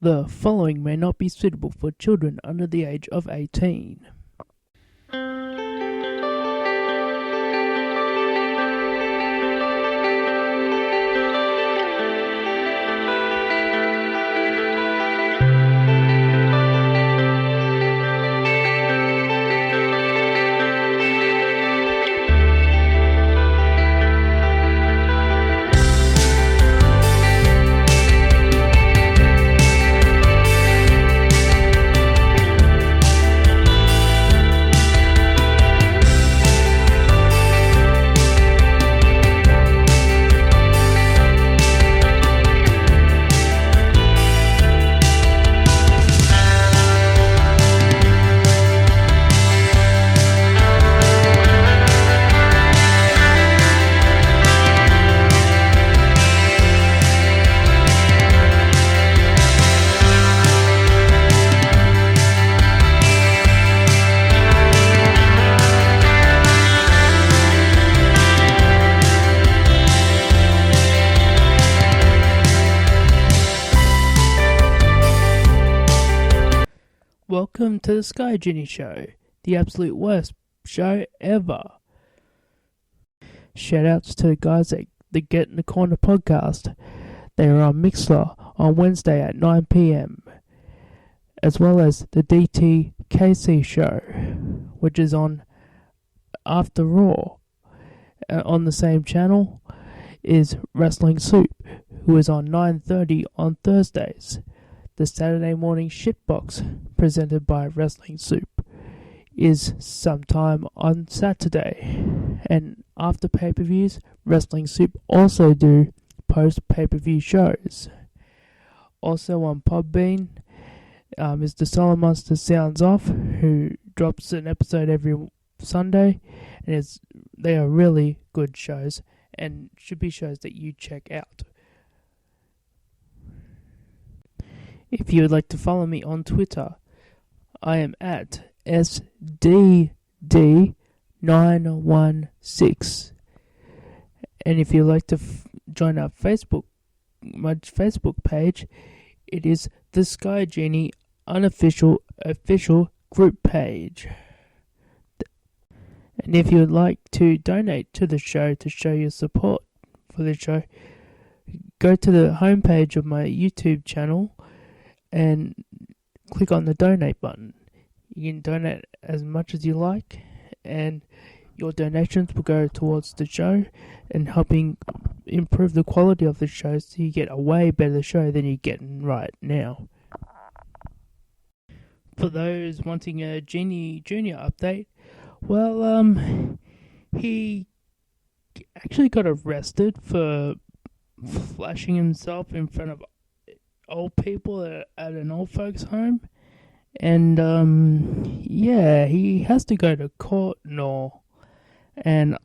The following may not be suitable for children under the age of 18. Welcome to the Sky Genie Show, the absolute worst show ever. Shoutouts to the guys at the Get in the Corner podcast. They are on Mixlr on Wednesday at 9 p.m, as well as the DTKC show, which is on After Raw. On the same channel is Wrestling Soup, who is on 9:30 on Thursdays. The Saturday morning shitbox, presented by Wrestling Soup, is sometime on Saturday. And after pay-per-views, Wrestling Soup also do post-pay-per-view shows. Also on Podbean is the Solomonster Sounds Off, who drops an episode every Sunday. And they are really good shows and should be shows that you check out. If you would like to follow me on Twitter, I am at SDD916. And if you'd like to join my Facebook page, it is the Sky Genie unofficial official group page. And if you would like to donate to the show to show your support for the show, go to the homepage of my YouTube channel and click on the donate button. You can donate as much as you like, and your donations will go towards the show and helping improve the quality of the show, so you get a way better show than you're getting right now. For those wanting a Genie Jr update, well, he actually got arrested for flashing himself in front of old people at an old folks home, and yeah, he has to go to court and all, and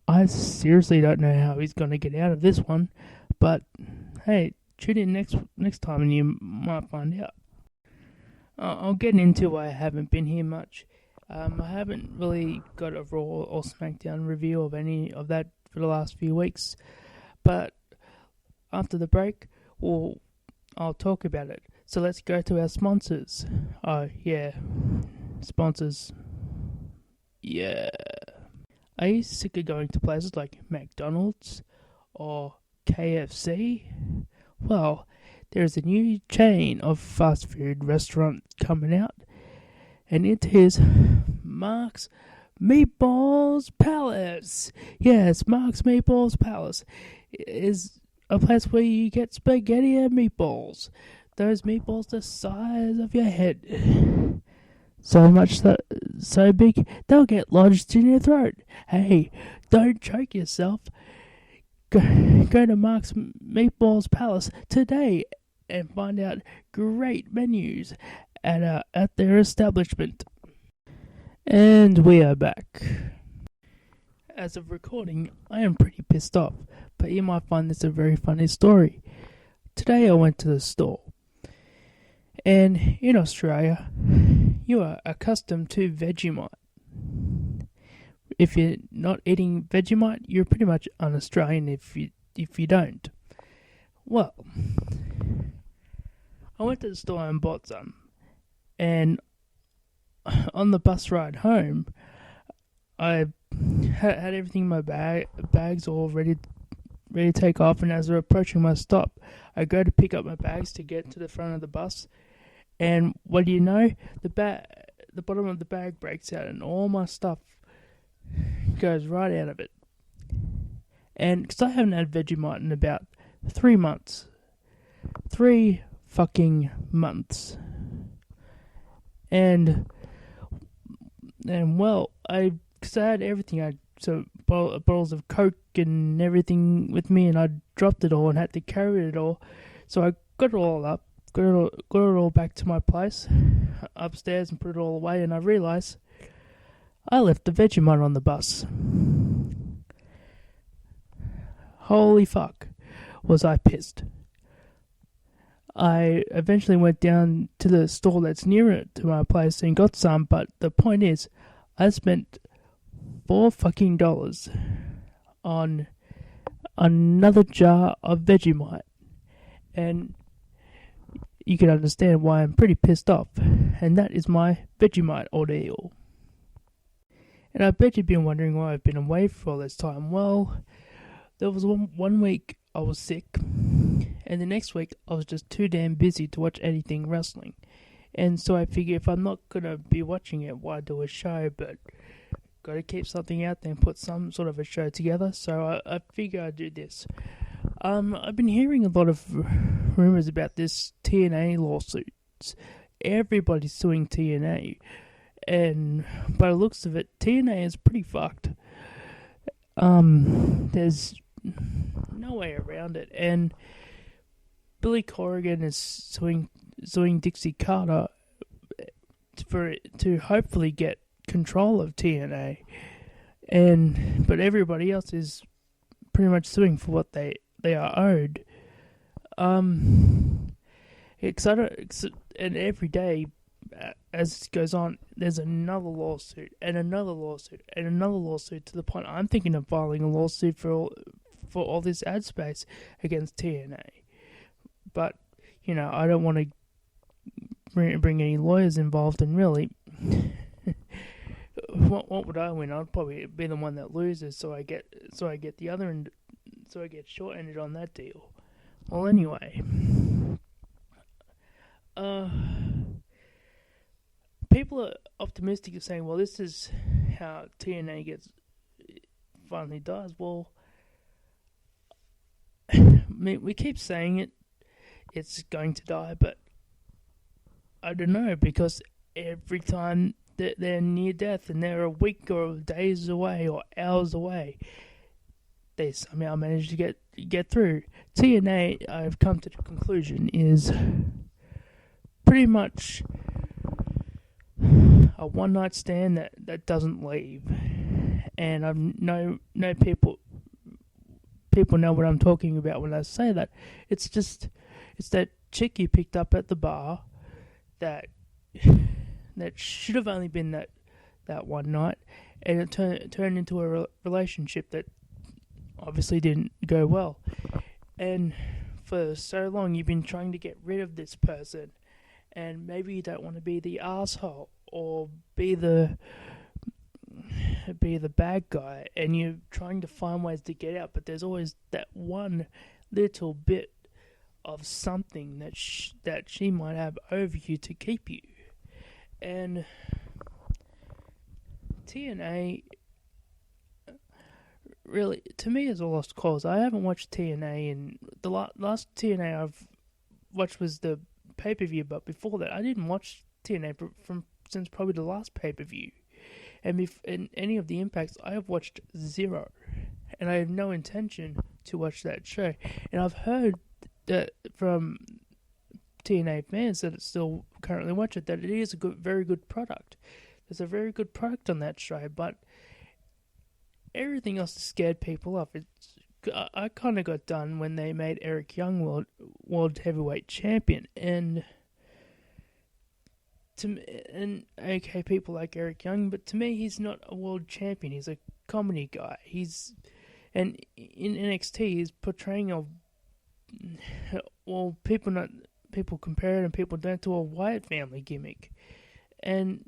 I seriously don't know how he's going to get out of this one, but hey, tune in next time and you might find out. I'll get into why I haven't been here much. I haven't really got a Raw or SmackDown review of any of that for the last few weeks, but after the break, I'll talk about it. So let's go to our sponsors. Oh, yeah. Sponsors. Yeah. Are you sick of going to places like McDonald's or KFC? Well, there's a new chain of fast food restaurant coming out, and it is Mark's Meatballs Palace. Yes, Mark's Meatballs Palace is a place where you get spaghetti and meatballs. Those meatballs the size of your head. So much so big, they'll get lodged in your throat. Hey, don't choke yourself. Go to Mark's Meatballs Palace today and find out great menus at their establishment. And we are back. As of recording, I am pretty pissed off, but you might find this a very funny story. Today I went to the store, and in Australia, you are accustomed to Vegemite. If you're not eating Vegemite, you're pretty much un-Australian if you don't. Well, I went to the store and bought some. And on the bus ride home, I had everything in my bags all ready to take off. And as we're approaching my stop, I go to pick up my bags to get to the front of the bus. And what do you know? The bottom of the bag breaks out, and all my stuff goes right out of it. And because I haven't had Vegemite in about 3 months. 3 fucking months. And well, because I had everything, bottles of Coke and everything with me, and I dropped it all and had to carry it all. So I got it all up, got it all back to my place upstairs and put it all away, and I realised I left the Vegemite on the bus. Holy fuck, was I pissed. I eventually went down to the store that's nearer to my place and got some, but the point is, I spent $4 fucking on another jar of Vegemite. And you can understand why I'm pretty pissed off. And that is my Vegemite ordeal. And I bet you've been wondering why I've been away for all this time. Well, there was one week I was sick, and the next week I was just too damn busy to watch anything wrestling. And so I figure if I'm not going to be watching it, why do a show? But got to keep something out there and put some sort of a show together. So I figure I'd do this. I've been hearing a lot of rumours about this TNA lawsuit. Everybody's suing TNA. And by the looks of it, TNA is pretty fucked. There's no way around it. And Billy Corrigan is suing Dixie Carter to hopefully get control of TNA. But everybody else is pretty much suing for what they are owed. And every day, as it goes on, there's another lawsuit and another lawsuit and another lawsuit, to the point I'm thinking of filing a lawsuit for all this ad space against TNA. But, I don't want to bring any lawyers involved, and really, what would I win? I'd probably be the one that loses, so I get the other end, so I get short-ended on that deal. Well, anyway, people are optimistic of saying, well, this is how TNA finally dies. Well, I mean, we keep saying it's going to die, but I don't know, because every time they're near death and they're a week or days away or hours away, they somehow manage to get through. TNA, I've come to the conclusion, is pretty much a one-night stand that doesn't leave. And I know people know what I'm talking about when I say that. It's that chick you picked up at the bar that should have only been that one night, and it turned into a relationship that obviously didn't go well. And for so long you've been trying to get rid of this person, and maybe you don't want to be the asshole or be the bad guy, and you're trying to find ways to get out, but there's always that one little bit of something that she might have over you to keep you. And TNA really, to me, is a lost cause. I haven't watched TNA, and the last TNA I've watched was the pay-per-view, but before that I didn't watch TNA since probably the last pay-per-view. And in any of the impacts, I have watched zero, and I have no intention to watch that show. And I've heard that from TNA fans that still currently watch it, that it is a very good product. There's a very good product on that show, but everything else scared people off. I kind of got done when they made Eric Young world heavyweight champion, and okay, people like Eric Young, but to me, he's not a world champion. He's a comedy guy. And in NXT, he's portraying people people compare it and people don't to a Wyatt family gimmick. And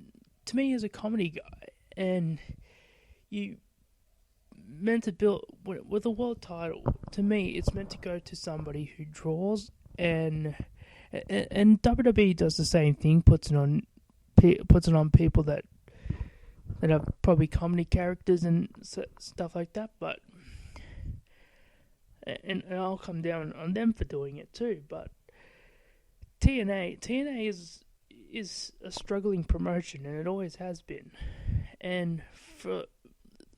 to me, as a comedy guy, and you meant to build with a world title. To me, it's meant to go to somebody who draws, and WWE does the same thing. Puts it on people that are probably comedy characters and stuff like that. But and I'll come down on them for doing it too. But TNA is a struggling promotion, and it always has been. And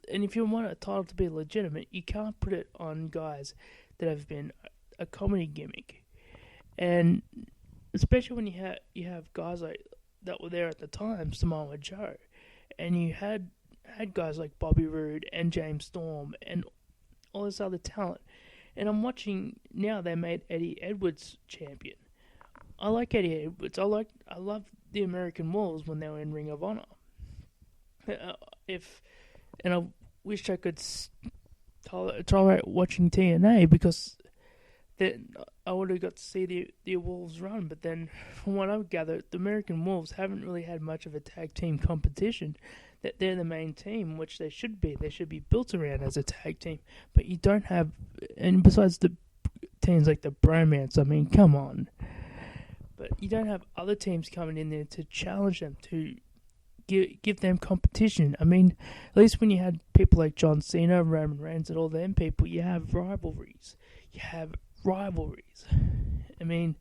if you want a title to be legitimate, you can't put it on guys that have been a comedy gimmick. And especially when you have guys like that were there at the time, Samoa Joe, and you had guys like Bobby Roode and James Storm and all this other talent. And I'm watching now they made Eddie Edwards champion. I like Eddie Edwards. I love the American Wolves when they were in Ring of Honor. And I wish I could tolerate watching TNA, because then I would have got to see the Wolves run. But then, from what I've gathered, the American Wolves haven't really had much of a tag team competition. That they're the main team, which they should be. They should be built around as a tag team. But you don't have, and besides the teams like the Bromance, I mean, come on. But you don't have other teams coming in there to challenge them, to give them competition. I mean, at least when you had people like John Cena, Roman Reigns, and all them people, you have rivalries. I mean,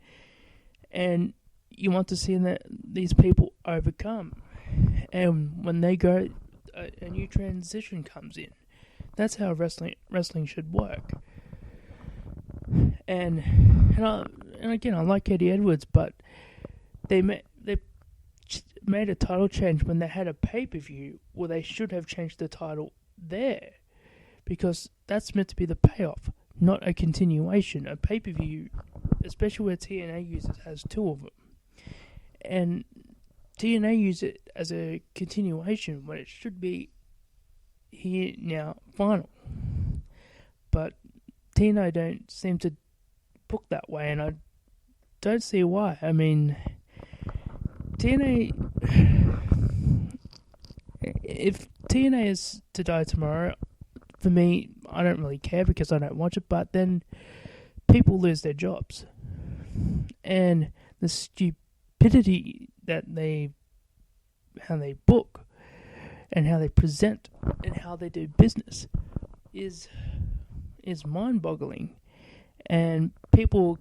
and you want to see these people overcome. And when they go, a new transition comes in. That's how wrestling should work. And again, I like Eddie Edwards, but they made a title change when they had a pay-per-view, where they should have changed the title there, because that's meant to be the payoff, not a continuation. A pay-per-view, especially where TNA has two of them, and TNA use it as a continuation when it should be here now final. But TNA don't seem to book that way, and I don't see why. I mean, TNA, if TNA is to die tomorrow, for me, I don't really care because I don't watch it, but then people lose their jobs. And the stupidity that how they book and how they present and how they do business is mind-boggling. And people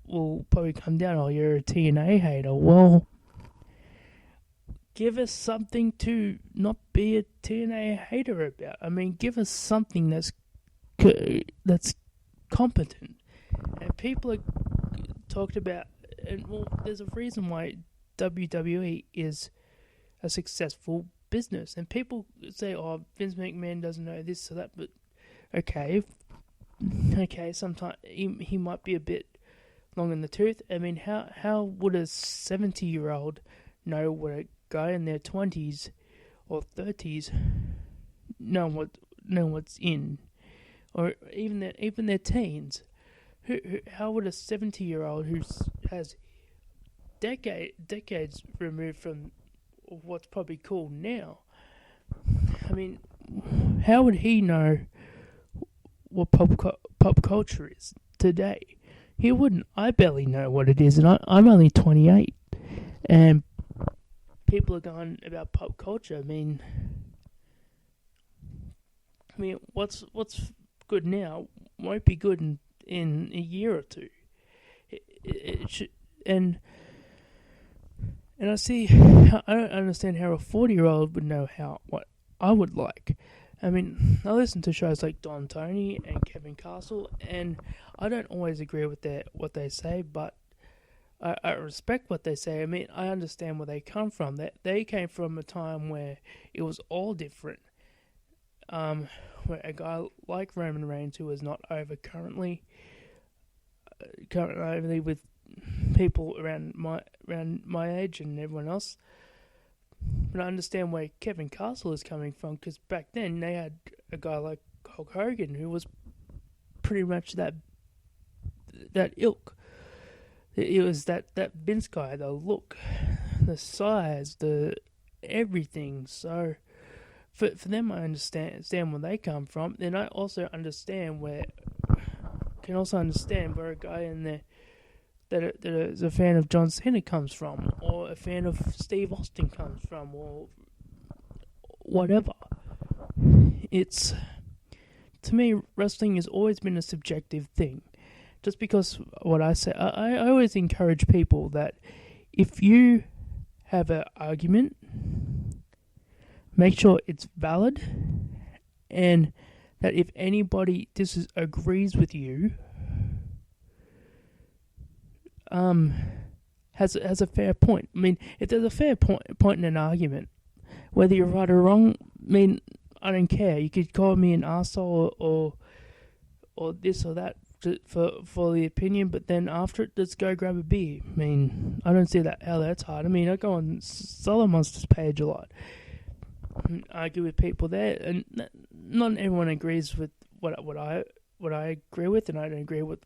will probably come down, oh, you're a TNA hater. Well, give us something to not be a TNA hater about. I mean, give us something that's competent. And people are talked about, and well, there's a reason why WWE is a successful business. And people say, oh, Vince McMahon doesn't know this or that, but okay, sometimes he might be a bit long in the tooth. I mean, how would a 70-year-old know what a guy in their 20s or 30s know what's in, or even their teens? How would a 70-year-old who has decades removed from what's probably cool now, I mean, how would he know what pop culture is today? He wouldn't. I barely know what it is, and I'm only 28, and people are going about pop culture. I mean, what's good now won't be good in a year or two. It should, and I see. I don't understand how a 40-year-old would know what I would like. I mean, I listen to shows like Don Tony and Kevin Castle, and I don't always agree with what they say, but I respect what they say. I mean, I understand where they come from. They came from a time where it was all different. Where a guy like Roman Reigns, who is not over currently with people around my age and everyone else. But I understand where Kevin Castle is coming from, because back then they had a guy like Hulk Hogan, who was pretty much that ilk. It was that Vince guy, the look, the size, the everything. So for them, I understand where they come from. Then I also understand where a guy in there that is a fan of John Cena comes from, or a fan of Steve Austin comes from, or whatever. It's, to me, wrestling has always been a subjective thing. Just because what I say, I always encourage people that if you have an argument, make sure it's valid, and that if anybody disagrees with you, has a fair point. I mean, if there's a fair point in an argument, whether you're right or wrong, I mean, I don't care. You could call me an arsehole or this or that for the opinion, but then after it, let's go grab a beer. I mean, I don't see how that's hard. I mean, I go on Solomonster's page a lot, and argue with people there, and not everyone agrees with what I agree with, and I don't agree with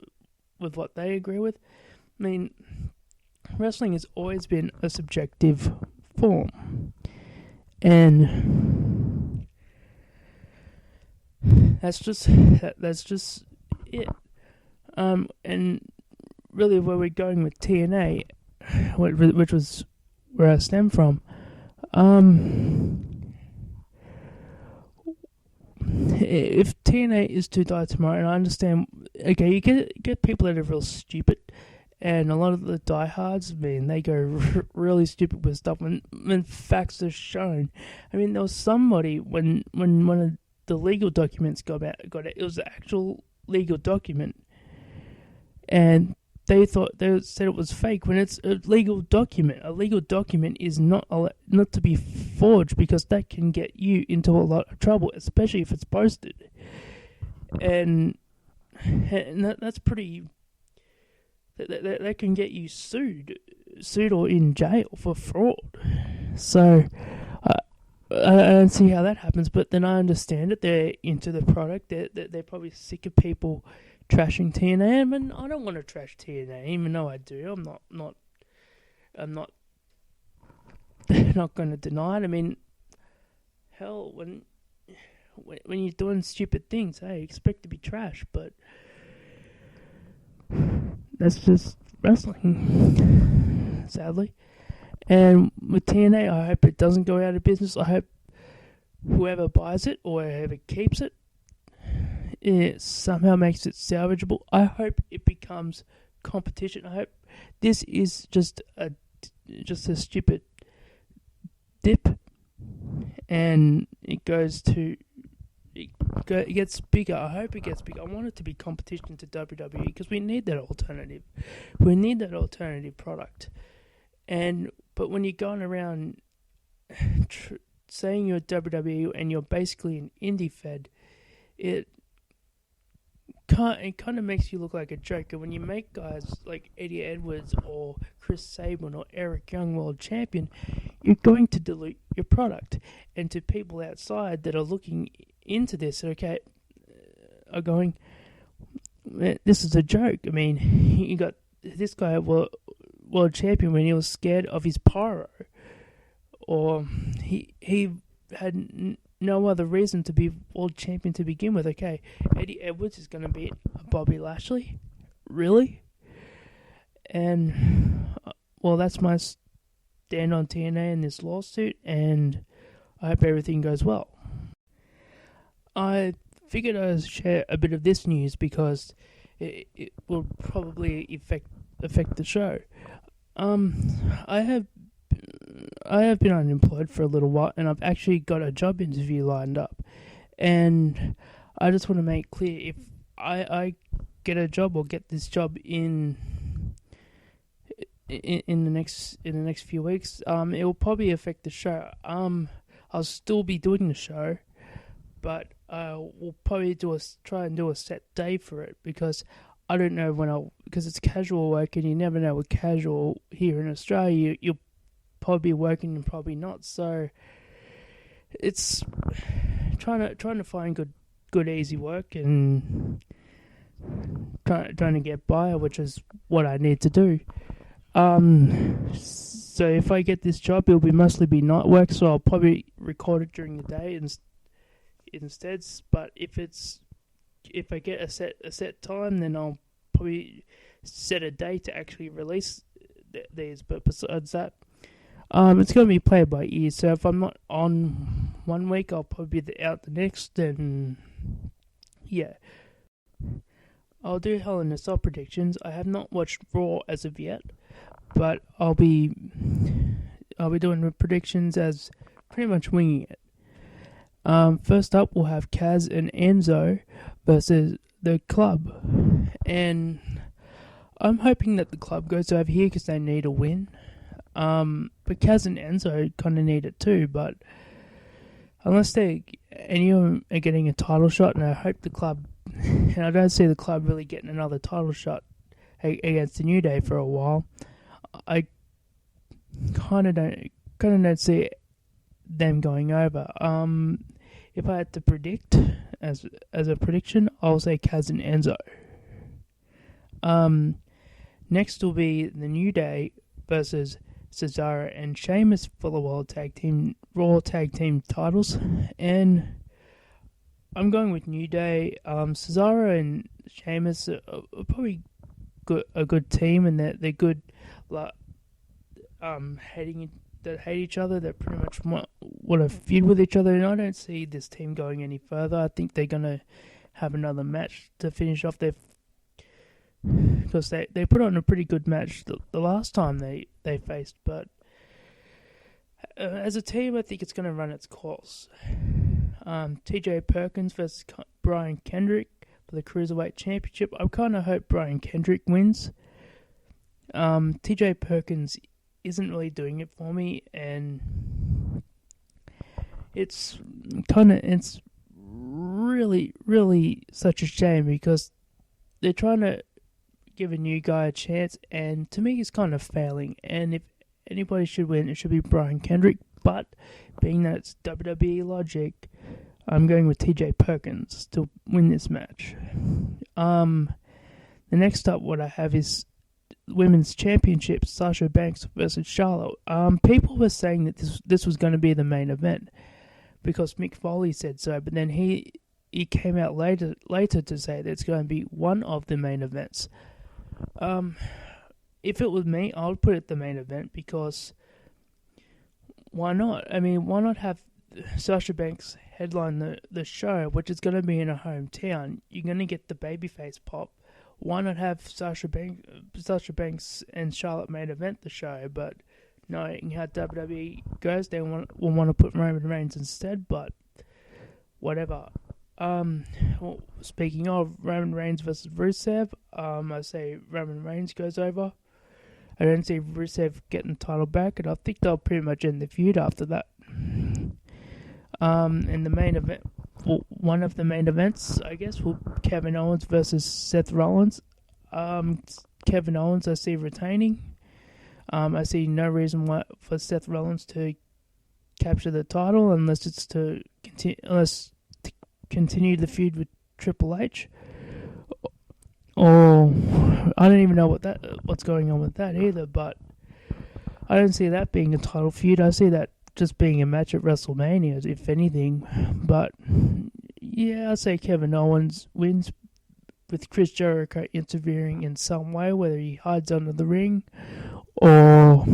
what they agree with. I mean, wrestling has always been a subjective form, and that's just it. And really, where we're going with TNA, which was where I stem from, if TNA is to die tomorrow, and I understand, okay, you get people that are real stupid. And a lot of the diehards, man, they go really stupid with stuff when facts are shown. I mean, there was somebody when one of the legal documents got out, it was the actual legal document, and they said it was fake when it's a legal document. A legal document is not to be forged, because that can get you into a lot of trouble, especially if it's posted, and that's pretty. That can get you sued or in jail for fraud. So I don't see how that happens. But then I understand that they're into the product. They're probably sick of people trashing TNA. I mean, I don't want to trash TNA, even though I do. I'm not going to deny it. I mean, hell, when you're doing stupid things, hey, expect to be trashed, but that's just wrestling, sadly. And with TNA, I hope it doesn't go out of business. I hope whoever buys it or whoever keeps it, it somehow makes it salvageable. I hope it becomes competition. I hope this is just a stupid dip, and it gets bigger. I hope it gets bigger. I want it to be competition to WWE, because we need that alternative. We need that alternative product. But when you're going around saying you're WWE and you're basically an indie fed, it kind of makes you look like a joke. And when you make guys like Eddie Edwards or Chris Sabin or Eric Young world champion, you're going to dilute your product. And to people outside that are looking into this, okay, are going, this is a joke. I mean, you got this guy world champion when he was scared of his pyro, or he had no other reason to be world champion to begin with. Okay, Eddie Edwards is going to beat Bobby Lashley, really? And well, that's my stand on TNA in this lawsuit, and I hope everything goes well. I figured I'd share a bit of this news because it will probably affect the show. I have been unemployed for a little while, and I've actually got a job interview lined up. And I just want to make clear, if I get a job or get this job in the next few weeks, it will probably affect the show. I'll still be doing the show, but we'll probably try and do a set day for it, because I don't know because it's casual work, and you never know with casual here in Australia. You'll probably be working and probably not. So it's trying to find good easy work, and trying to get by, which is what I need to do. So if I get this job, it'll be mostly night work, so I'll probably record it during the day instead. But if I get a set time, then I'll probably set a day to actually release these. But besides that, it's going to be played by ear. So if I'm not on one week, I'll probably be out the next. And yeah, I'll do Hell in a Cell predictions. I have not watched Raw as of yet, but I'll be doing the predictions as pretty much winging it. First up, we'll have Kaz and Enzo versus the Club, and I'm hoping that the Club goes over here because they need a win. But Kaz and Enzo kind of need it too. But unless any of them are getting a title shot, and I hope the Club, and I don't see the Club really getting another title shot against the New Day for a while. I kind of don't see them going over. If I had to predict as a prediction, I'll say Kaz and Enzo. Next will be the New Day versus Cesaro and Sheamus for the Raw Tag Team titles, and I'm going with New Day. Cesaro and Sheamus are probably a good team, and they're good. That hate each other, that pretty much want to feud with each other, and I don't see this team going any further. I think they're going to have another match to finish off because they put on a pretty good match the last time they faced, but as a team, I think it's going to run its course. TJ Perkins versus Brian Kendrick for the Cruiserweight Championship. I kind of hope Brian Kendrick wins. TJ Perkins isn't really doing it for me, and it's really, really such a shame because they're trying to give a new guy a chance, and to me he's kind of failing, and if anybody should win, it should be Brian Kendrick, but being that it's WWE logic, I'm going with TJ Perkins to win this match. The next up, what I have is Women's Championship, Sasha Banks versus Charlotte. People were saying that this was going to be the main event because Mick Foley said so, but then he came out later to say that it's going to be one of the main events. If it was me, I would put it the main event because why not? I mean, why not have Sasha Banks headline the show, which is going to be in her hometown? You're going to get the babyface pop. Why not have Sasha Banks and Charlotte main event the show? But knowing how WWE goes, they will want to put Roman Reigns instead. But whatever. Well, speaking of Roman Reigns versus Rusev, I say Roman Reigns goes over. I don't see Rusev getting the title back, and I think they'll pretty much end the feud after that. In the main event. Well, one of the main events, I guess, will Kevin Owens versus Seth Rollins. Kevin Owens, I see retaining. I see no reason why for Seth Rollins to capture the title unless it's to continue the feud with Triple H. Or I don't even know what's going on with that either. But I don't see that being a title feud. I see that just being a match at WrestleMania, if anything. But yeah, I'd say Kevin Owens wins with Chris Jericho interfering in some way, whether he hides under the ring or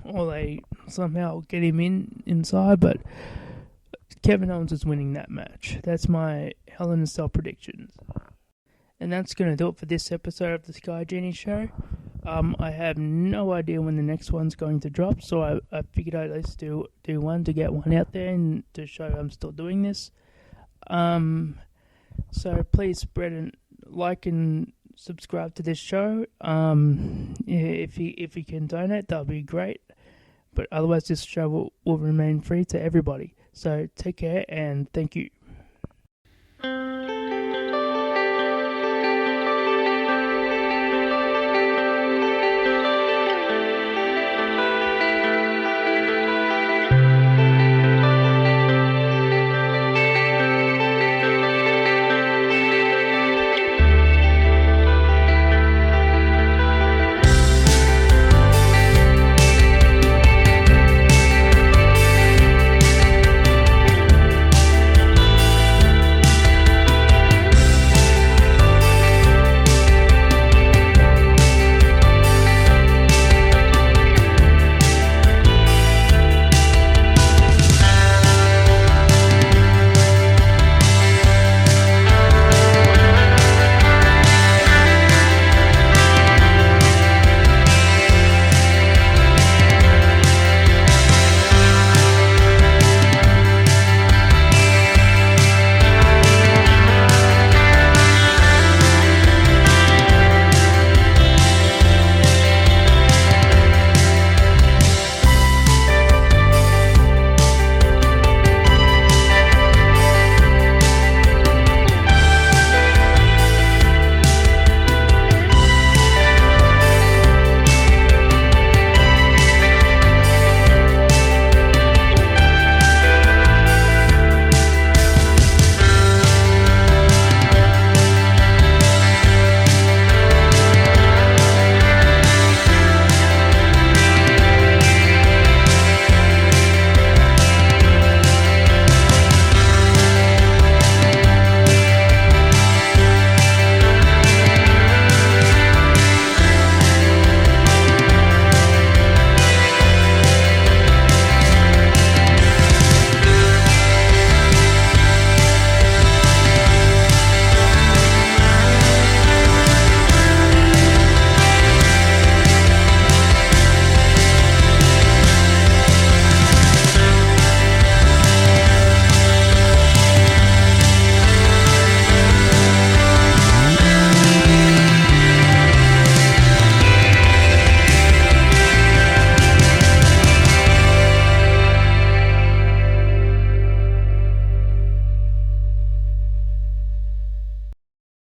they somehow get him inside. But Kevin Owens is winning that match. That's my Hell in a Cell predictions. And that's going to do it for this episode of the Sky Genie Show. I have no idea when the next one's going to drop, so I figured I'd at least do one to get one out there and to show I'm still doing this. So please spread and like and subscribe to this show. If you can donate, that'll be great. But otherwise, this show will remain free to everybody. So take care and thank you.